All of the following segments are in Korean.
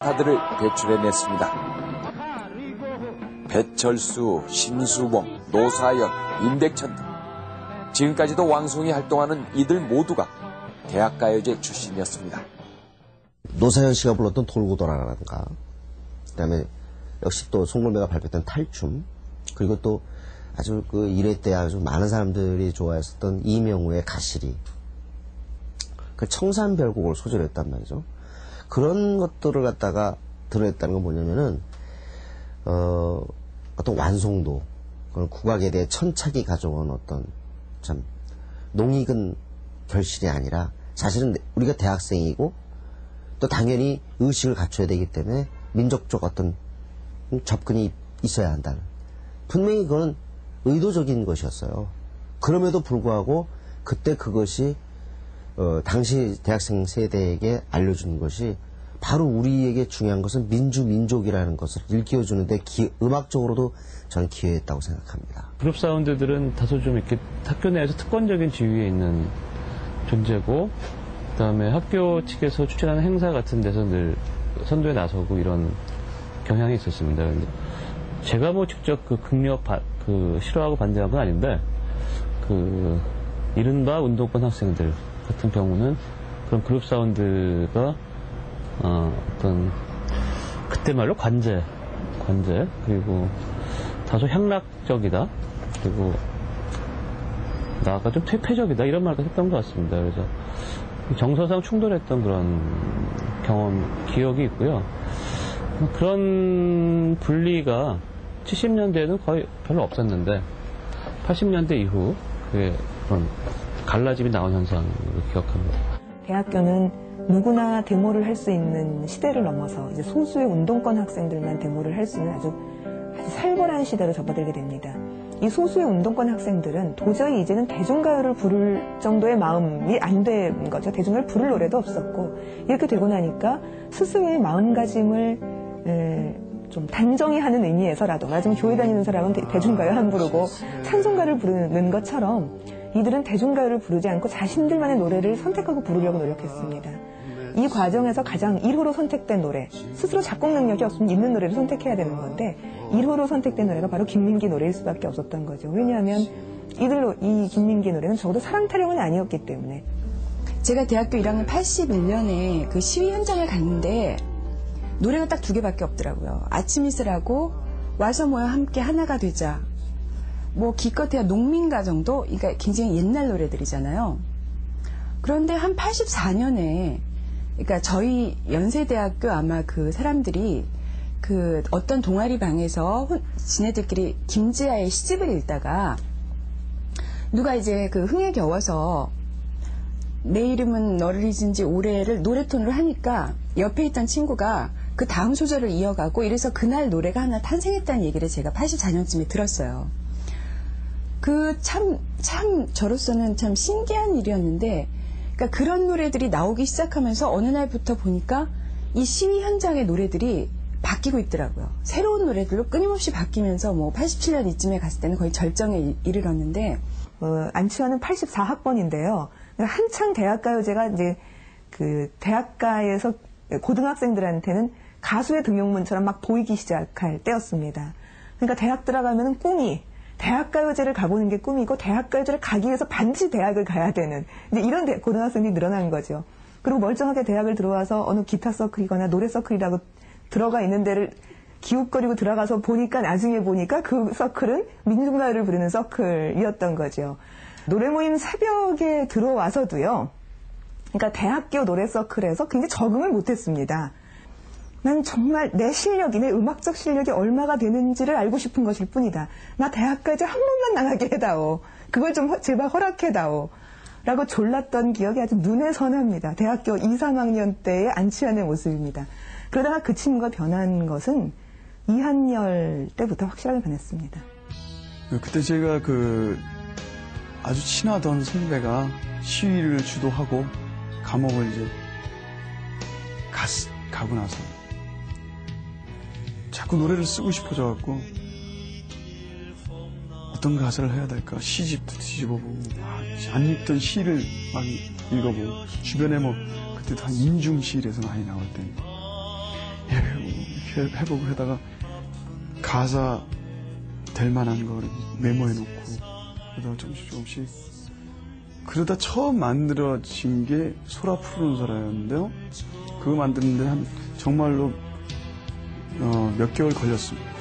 스타들을 배출해냈습니다. 배철수, 심수봉, 노사연, 임백천 등 지금까지도 왕성히 활동하는 이들 모두가 대학가요제 출신이었습니다. 노사연 씨가 불렀던 돌고 돌아라든가, 그다음에 역시 또 송골매가 발표했던 탈춤, 그리고 또 아주 그 1회 때 아주 많은 사람들이 좋아했었던 이명우의 가시리, 그 청산별곡을 소재로 했단 말이죠. 그런 것들을 갖다가 드러냈다는 건 뭐냐면은 어떤 완성도, 그런 국악에 대해 천착이 가져온 어떤 참 농익은 결실이 아니라 사실은 우리가 대학생이고 또 당연히 의식을 갖춰야 되기 때문에 민족적 어떤 접근이 있어야 한다는, 분명히 그건 의도적인 것이었어요. 그럼에도 불구하고 그때 그것이 당시 대학생 세대에게 알려주는 것이 바로 우리에게 중요한 것은 민족이라는 것을 일깨워주는데 음악적으로도 저는 기여했다고 생각합니다. 그룹 사운드들은 다소 좀 이렇게 학교 내에서 특권적인 지위에 있는 존재고, 그다음에 학교 측에서 추진하는 행사 같은 데서 늘 선도에 나서고 이런 경향이 있었습니다. 근데 제가 뭐 직접 그 극력 싫어하고 반대한 건 아닌데, 그 이른바 운동권 학생들 같은 경우는 그런 그룹 사운드가 어떤 그때 말로 관제 그리고 다소 향락적이다, 그리고 나아가 좀 퇴폐적이다, 이런 말도 했던 것 같습니다. 그래서 정서상 충돌했던 그런 기억이 있고요. 그런 분리가 70년대에는 거의 별로 없었는데 80년대 이후 그게 그런 갈라짐이 나온 현상으로 기억합니다. 대학교는 누구나 데모를 할 수 있는 시대를 넘어서 이제 소수의 운동권 학생들만 데모를 할 수 있는 아주 살벌한 시대로 접어들게 됩니다. 이 소수의 운동권 학생들은 도저히 이제는 대중가요를 부를 정도의 마음이 안 된 거죠. 대중가요를 부를 노래도 없었고, 이렇게 되고 나니까 스스로의 마음가짐을 좀 단정히 하는 의미에서라도, 말하자면 교회 다니는 사람은 대중가요 안 부르고 찬송가를 부르는 것처럼 이들은 대중가요를 부르지 않고 자신들만의 노래를 선택하고 부르려고 노력했습니다. 이 과정에서 가장 1호로 선택된 노래, 스스로 작곡 능력이 없으면 있는 노래를 선택해야 되는 건데 1호로 선택된 노래가 바로 김민기 노래일 수밖에 없었던 거죠. 왜냐하면 이 김민기 노래는 적어도 사랑 타령은 아니었기 때문에. 제가 대학교 1학년 81년에 그 시위 현장을 갔는데 노래가 딱 2개밖에 없더라고요. 아침 이슬하고 와서 모여 함께 하나가 되자, 뭐 기껏해야 농민가 정도, 그러니까 굉장히 옛날 노래들이잖아요. 그런데 한 84년에, 그러니까 저희 연세대학교 아마 그 사람들이 그 어떤 동아리 방에서 지네들끼리 김지아의 시집을 읽다가 누가 이제 그 흥에 겨워서 내 이름은 너를 잊은 지 오래를 노래톤으로 하니까 옆에 있던 친구가 그 다음 소절을 이어가고, 이래서 그날 노래가 하나 탄생했다는 얘기를 제가 84년쯤에 들었어요. 참 저로서는 참 신기한 일이었는데, 그러니까 그런 노래들이 나오기 시작하면서 어느 날부터 보니까 이 시위 현장의 노래들이 바뀌고 있더라고요. 새로운 노래들로 끊임없이 바뀌면서 뭐 87년 이쯤에 갔을 때는 거의 절정에 이르렀는데, 안치환은 84학번인데요. 한창 대학가요제가 이제 그 대학가에서 고등학생들한테는 가수의 등용문처럼 막 보이기 시작할 때였습니다. 그러니까 대학 들어가면은 꿈이 대학가요제를 가보는 게 꿈이고, 대학가요제를 가기 위해서 반드시 대학을 가야 되는 이제 이런 고등학생들이 늘어난 거죠. 그리고 멀쩡하게 대학을 들어와서 어느 기타 서클이거나 노래 서클이라고 들어가 있는 데를 기웃거리고 들어가서 보니까, 나중에 보니까 그 서클은 민중가요를 부르는 서클이었던 거죠. 노래 모임 새벽에 들어와서도요, 그러니까 대학교 노래 서클에서 굉장히 적응을 못했습니다. 난 정말 내 실력이, 내 음악적 실력이 얼마가 되는지를 알고 싶은 것일 뿐이다. 나 대학까지 한 번만 나가게 해다오. 그걸 좀 제발 허락해다오. 라고 졸랐던 기억이 아주 눈에 선합니다. 대학교 2, 3학년 때의 안치환의 모습입니다. 그러다가 그 친구가 변한 것은 이한열 때부터 확실하게 변했습니다. 그때 제가 아주 친하던 선배가 시위를 주도하고 감옥을 이제 가고 나서 자꾸 노래를 쓰고 싶어져갖고 어떤 가사를 해야 될까 시집도 뒤집어보고 안 읽던 시를 막 읽어보고 주변에 뭐 그때도 한 인중시일에서 많이 나올 때 해보고 하다가 가사 될 만한 걸 메모해놓고 그러다가 조금씩 그러다 처음 만들어진 게 소라 푸른 소라였는데요. 그거 만드는데 정말로 몇 개월 걸렸습니다.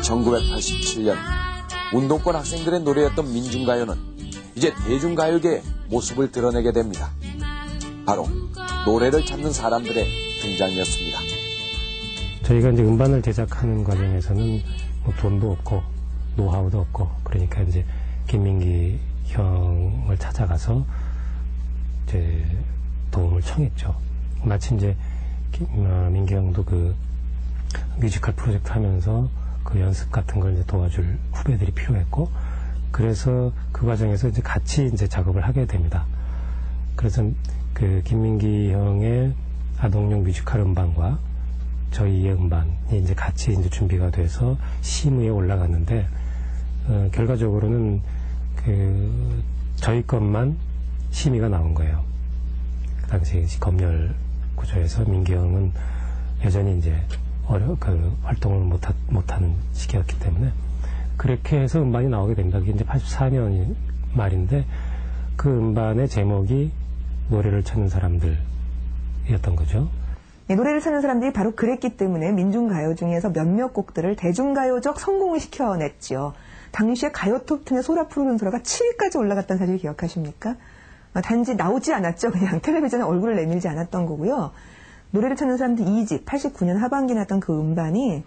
(1987년) 운동권 학생들의 노래였던 민중가요는 이제 대중가요계의 모습을 드러내게 됩니다. 바로 노래를 찾는 사람들의 등장이었습니다. 저희가 이제 음반을 제작하는 과정에서는 뭐 돈도 없고 노하우도 없고 그러니까 이제 김민기 형을 찾아가서 이제 도움을 청했죠. 마침 이제 민기 형도 그 뮤지컬 프로젝트 하면서 그 연습 같은 걸 이제 도와줄 후배들이 필요했고, 그래서 그 과정에서 이제 같이 이제 작업을 하게 됩니다. 그래서 그 김민기 형의 아동용 뮤지컬 음반과 저희의 음반이 이제 같이 이제 준비가 돼서 심의에 올라갔는데, 결과적으로는 그 저희 것만 심의가 나온 거예요. 그 당시 검열 구조에서 민기 형은 여전히 이제 활동을 못하는 시기였기 때문에 그렇게 해서 음반이 나오게 됩니다. 그게 이제 84년 말인데 그 음반의 제목이 노래를 찾는 사람들이었던 거죠. 네, 노래를 찾는 사람들이 바로 그랬기 때문에 민중가요 중에서 몇몇 곡들을 대중가요적 성공을 시켜냈죠. 당시에 가요 톱10에 소라 푸르른 소라가 7위까지 올라갔다는 사실 기억하십니까? 단지 나오지 않았죠. 그냥 텔레비전에 얼굴을 내밀지 않았던 거고요. 노래를 찾는 사람들 2집, 89년 하반기에 났던 그 음반이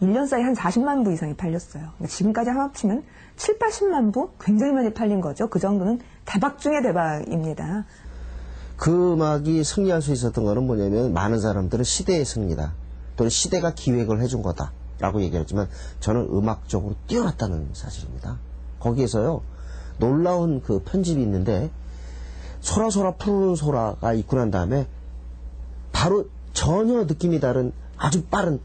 1년 사이에 한 40만 부 이상이 팔렸어요. 그러니까 지금까지 합치면 7, 80만 부? 굉장히 많이 팔린 거죠. 그 정도는 대박 중의 대박입니다. 그 음악이 승리할 수 있었던 거는 뭐냐면 많은 사람들은 시대의 승리다. 또는 시대가 기획을 해준 거다. 라고 얘기했지만 저는 음악적으로 뛰어났다는 사실입니다. 거기에서요. 놀라운 그 편집이 있는데 소라 푸른 소라가 있고 난 다음에 바로 전혀 느낌이 다른 아주 빠른